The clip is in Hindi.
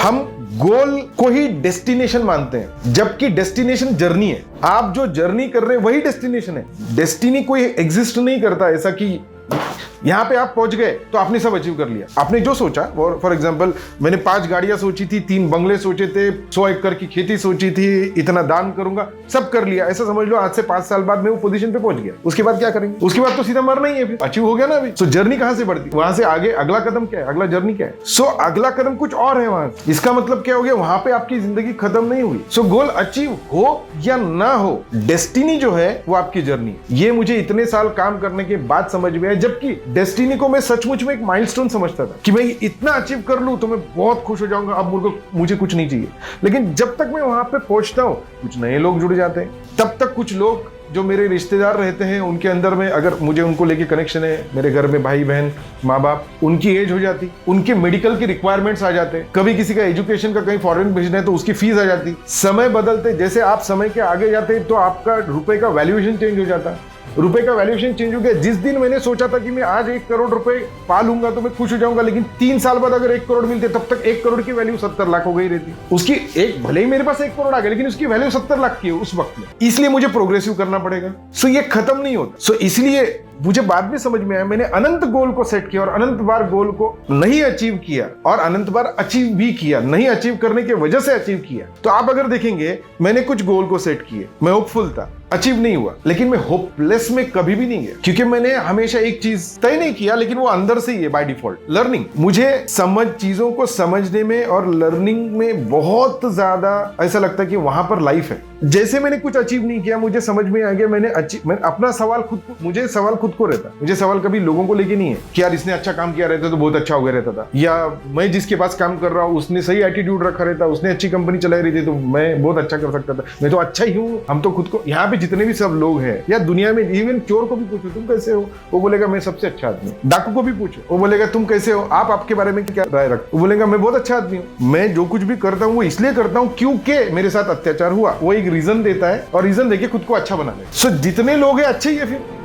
हम गोल को ही डेस्टिनेशन मानते हैं, जबकि डेस्टिनेशन जर्नी है। आप जो जर्नी कर रहे हैं वही डेस्टिनेशन है। डेस्टिनी कोई एग्जिस्ट नहीं करता ऐसा कि यहां पे आप पहुंच गए तो आपने सब अचीव कर लिया। आपने जो सोचा, फॉर एग्जांपल मैंने 5 गाड़ियां सोची थी, 3 बंगले सोचे थे, 100 एकड़ की खेती सोची थी, इतना दान करूंगा, सब कर लिया। ऐसा समझ लो आज से 5 साल बाद मैं वो पोजीशन पे पहुंच गया। उसके बाद क्या करेंगे? उसके बाद तो सीधा मरना ही है, फिर अचीव हो गया ना अभी। सो जर्नी कहां से बढ़ती, वहां से आगे अगला कदम क्या है, अगला जर्नी क्या है? सो अगला कदम कुछ और है वहां। इसका मतलब क्या हो गया, वहां पे आपकी जिंदगी खत्म नहीं हुई। सो गोल अचीव हो या ना हो, डेस्टिनी जो है वो आपकी जर्नी है। ये मुझे इतने साल काम करने के बाद समझ में आया, जबकि डेस्टिनी को मैं सचमुच में एक माइलस्टोन समझता था कि मैं इतना अचीव कर लूं तो मैं बहुत खुश हो जाऊंगा, अब मुझे कुछ नहीं चाहिए। लेकिन जब तक मैं वहां पे पहुंचता हूं, कुछ नए लोग जुड़ जाते हैं। तब तक कुछ लोग जो मेरे रिश्तेदार रहते हैं, उनके अंदर में अगर मुझे उनको लेके कनेक्शन है, मेरे घर में भाई बहन माँ बाप, उनकी एज हो जाती, उनके मेडिकल की रिक्वायरमेंट्स आ जाते, कभी किसी का एजुकेशन का कहीं फॉरेन भेजना है तो उसकी फीस आ जाती। समय बदलते, जैसे आप समय के आगे जाते तो आपका रुपए का वैल्यूएशन चेंज हो जाता। रुपए का वैल्यूएशन चेंज हो गया। जिस दिन मैंने सोचा था कि मैं आज 1 करोड़ रुपए पा लूंगा तो मैं खुश हो जाऊंगा, लेकिन 3 साल बाद अगर 1 करोड़ मिलते, तब तक 1 करोड़ की वैल्यू 70 लाख हो गई रहती। उसकी एक, भले ही मेरे पास 1 करोड़ आ गया, लेकिन उसकी वैल्यू 70 लाख की है उस वक्त में। इसलिए मुझे प्रोग्रेसिव करना पड़ेगा। सो ये खत्म नहीं होता। सो इसलिए मुझे बाद में समझ में आया, मैंने अनंत गोल को सेट किया और अनंत बार गोल को नहीं अचीव किया और अनंत बार अचीव भी किया। नहीं अचीव करने की वजह से अचीव किया। तो आप अगर देखेंगे, मैंने कुछ गोल को सेट किए, मैं होपफुल था, अचीव नहीं हुआ, लेकिन मैं होपलेस में कभी भी नहीं गया, क्योंकि मैंने हमेशा एक चीज तय नहीं किया, लेकिन वो अंदर से ही है बाय डिफॉल्ट। लर्निंग, मुझे चीजों को समझने में और लर्निंग में बहुत ज्यादा ऐसा लगता है कि वहां पर लाइफ है। जैसे मैंने कुछ अचीव नहीं किया, मुझे समझ में आ गया मैं अपना सवाल मुझे सवाल खुद को रहता। मुझे सवाल कभी लोगों को लेके नहीं है कि यार इसने अच्छा काम किया रहता तो बहुत अच्छा हो गया रहता था, या मैं जिसके पास काम कर रहा हूँ उसने सही एटीट्यूड रखा रहता, उसने अच्छी कंपनी चलाई रही थी तो मैं बहुत अच्छा कर सकता था, मैं तो अच्छा ही हूँ। हम तो खुद को, यहाँ पे जितने भी सब लोग हैं या दुनिया में, इवन चोर को भी पूछो तुम कैसे हो, वो बोलेगा मैं सबसे अच्छा आदमी। डाकू को भी पूछो, वो बोलेगा तुम कैसे हो, आप आपके बारे में क्या राय रखते हो, वो बोलेगा मैं बहुत अच्छा आदमी हूँ। मैं जो कुछ भी करता हूँ वो इसलिए करता हूँ क्योंकि मेरे साथ अत्याचार हुआ, वो एक रीजन देता है और रीजन देके खुद को अच्छा बना ले। सो जितने लोग हैं अच्छे ही है फिर।